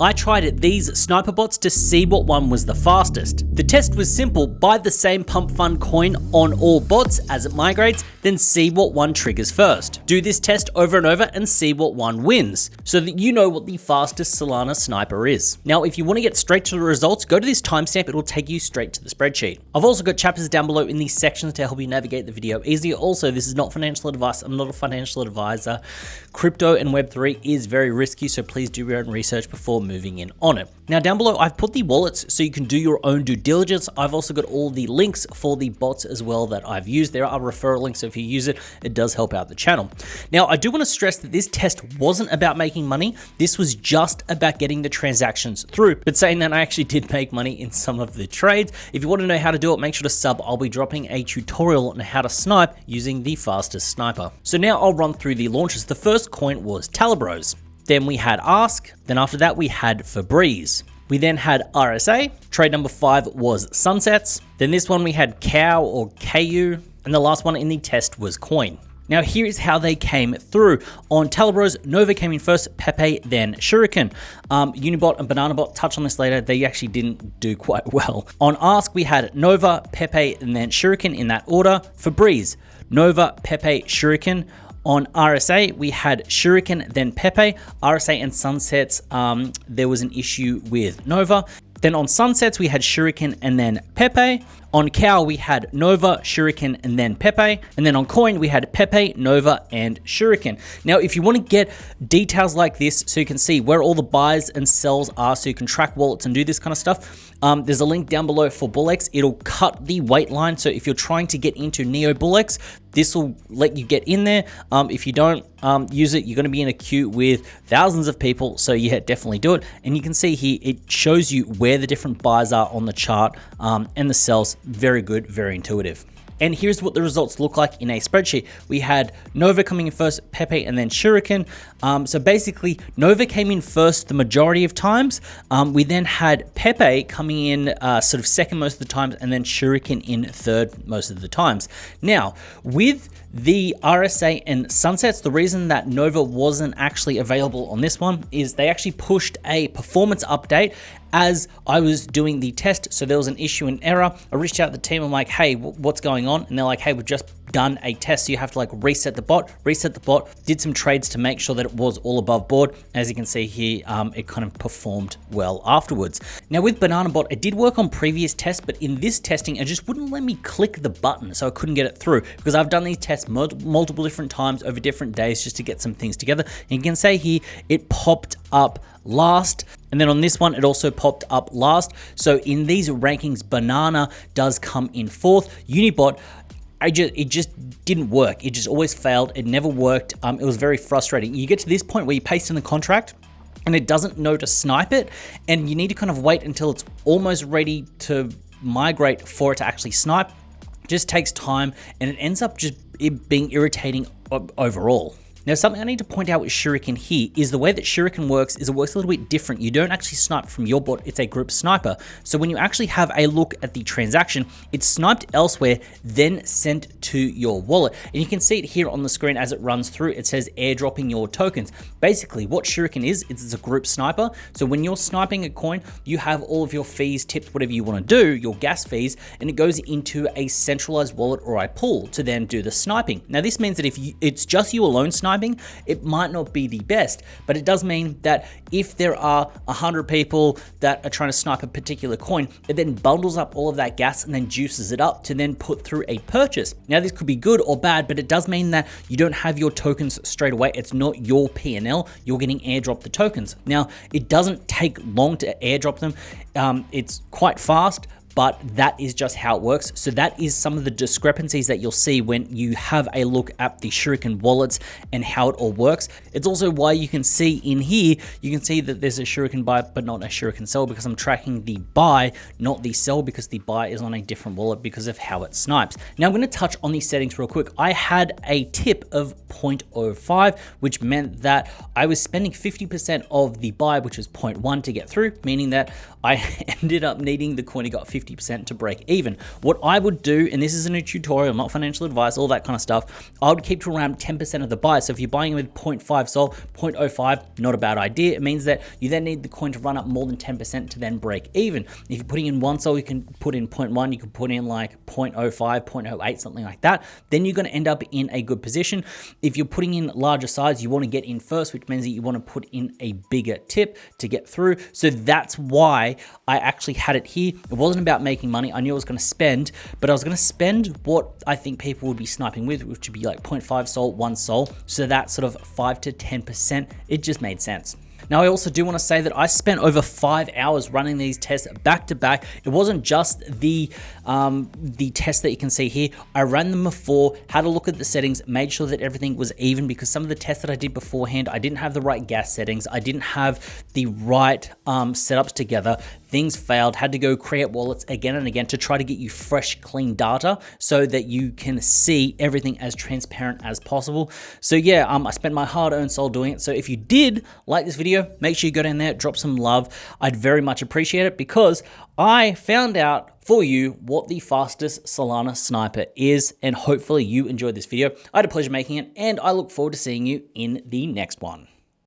I tried these sniper bots to see what one was the fastest. The test was simple: buy the same PumpFun coin on all bots as it migrates, then see what one triggers first. Do this test over and over and see what one wins, so that you know what the fastest Solana sniper is. Now, if you want to get straight to the results, go to this timestamp, it'll take you straight to the spreadsheet. I've also got chapters down below in these sections to help you navigate the video easier. Also, this is not financial advice, I'm not a financial advisor. Crypto and Web3 is very risky, so please do your own research before moving in on it. Now down below, I've put the wallets so you can do your own due diligence. I've also got all the links for the bots as well that I've used. There are referral links, so if you use it, it does help out the channel. Now, I do want to stress that this test wasn't about making money. This was just about getting the transactions through. But saying that, I actually did make money in some of the trades. If you want to know how to do it, make sure to sub. I'll be dropping a tutorial on how to snipe using the fastest sniper. So now I'll run through the launches. The first coin was Talibros. Then we had Ask. Then after that, we had Febreze. We then had RSA. Trade number 5 was Sunsets. Then this one we had Cow or KU. And the last one in the test was Coin. Now here's how they came through. On Talibros, Nova came in first, Pepe, then Shuriken. Unibot and BananaBot, touch on this later, they actually didn't do quite well. On Ask, we had Nova, Pepe, and then Shuriken in that order. Febreze, Nova, Pepe, Shuriken. On RSA, we had Shuriken, then Pepe. RSA and Sunsets, there was an issue with Nova. Then on Sunsets, we had Shuriken and then Pepe. On Cow, we had Nova, Shuriken, and then Pepe. And then on Coin, we had Pepe, Nova, and Shuriken. Now, if you want to get details like this so you can see where all the buys and sells are, so you can track wallets and do this kind of stuff, there's a link down below for BullX. It'll cut the wait line. So if you're trying to get into Neo BullX, this will let you get in there. If you don't use it, you're going to be in a queue with thousands of people. So yeah, definitely do it. And you can see here, it shows you where the different buys are on the chart and the sells. Very good, very intuitive. And here's what the results look like in a spreadsheet. We had Nova coming in first, Pepe, and then Shuriken. So basically, Nova came in first the majority of times. We then had Pepe coming in sort of second most of the times, and then Shuriken in third most of the times. Now, with the RSA and Sunsets, the reason that Nova wasn't actually available on this one is they actually pushed a performance update as I was doing the test. So there was an issue, an error. I reached out to the team. I'm like, hey, what's going on? And they're like, hey, we've just done a test. So you have to like reset the bot, did some trades to make sure that it was all above board. As you can see here, it kind of performed well afterwards. Now with BananaBot, it did work on previous tests, but in this testing, it just wouldn't let me click the button. So I couldn't get it through because I've done these tests multiple different times over different days just to get some things together. And you can say here, it popped up last. And then on this one, it also popped up last. So in these rankings, Banana does come in fourth. Unibot, it just didn't work. It just always failed. It never worked. It was very frustrating. You get to this point where you paste in the contract and it doesn't know to snipe it. And you need to kind of wait until it's almost ready to migrate for it to actually snipe. It just takes time and it ends up just being irritating overall. Now, something I need to point out with Shuriken here is the way that Shuriken works is it works a little bit different. You don't actually snipe from your bot, it's a group sniper. So when you actually have a look at the transaction, it's sniped elsewhere, then sent to your wallet. And you can see it here on the screen as it runs through. It says airdropping your tokens. Basically, what Shuriken is it's a group sniper. So when you're sniping a coin, you have all of your fees, tips, whatever you want to do, your gas fees, and it goes into a centralized wallet or a pool to then do the sniping. Now, this means that if it's just you alone sniping, it might not be the best, but it does mean that if there are 100 people that are trying to snipe a particular coin, it then bundles up all of that gas and then juices it up to then put through a purchase. Now, this could be good or bad, but it does mean that you don't have your tokens straight away. It's not your P&L. You're getting airdropped the tokens. Now, it doesn't take long to airdrop them. It's quite fast, but that is just how it works. So that is some of the discrepancies that you'll see when you have a look at the Shuriken wallets and how it all works. It's also why you can see in here, you can see that there's a Shuriken buy, but not a Shuriken sell because I'm tracking the buy, not the sell, because the buy is on a different wallet because of how it snipes. Now I'm gonna touch on these settings real quick. I had a tip of 0.05, which meant that I was spending 50% of the buy, which is 0.1 to get through, meaning that I ended up needing the coin. It got 50 50% to break even. What I would do, and this isn't a tutorial, not financial advice, all that kind of stuff, I would keep to around 10% of the buy. So if you're buying with 0.5 sol, 0.05, not a bad idea. It means that you then need the coin to run up more than 10% to then break even. If you're putting in 1 sol, you can put in 0.1, you can put in like 0.05, 0.08, something like that. Then you're going to end up in a good position. If you're putting in larger size, you want to get in first, which means that you want to put in a bigger tip to get through. So that's why I actually had it here. It wasn't about making money. I knew I was going to spend, but I was going to spend what I think people would be sniping with, which would be like 0.5 sol, 1 sol. So that sort of 5 to 10%, it just made sense. Now, I also do want to say that I spent over 5 hours running these tests back to back. It wasn't just the test that you can see here. I ran them before, had a look at the settings, made sure that everything was even, because some of the tests that I did beforehand, I didn't have the right gas settings. I didn't have the right setups together. Things failed, had to go create wallets again and again to try to get you fresh, clean data so that you can see everything as transparent as possible. So yeah, I spent my hard-earned soul doing it. So if you did like this video, make sure you go down there, drop some love. I'd very much appreciate it, because I found out for you what the fastest Solana sniper is, and hopefully you enjoyed this video. I had a pleasure making it, and I look forward to seeing you in the next one.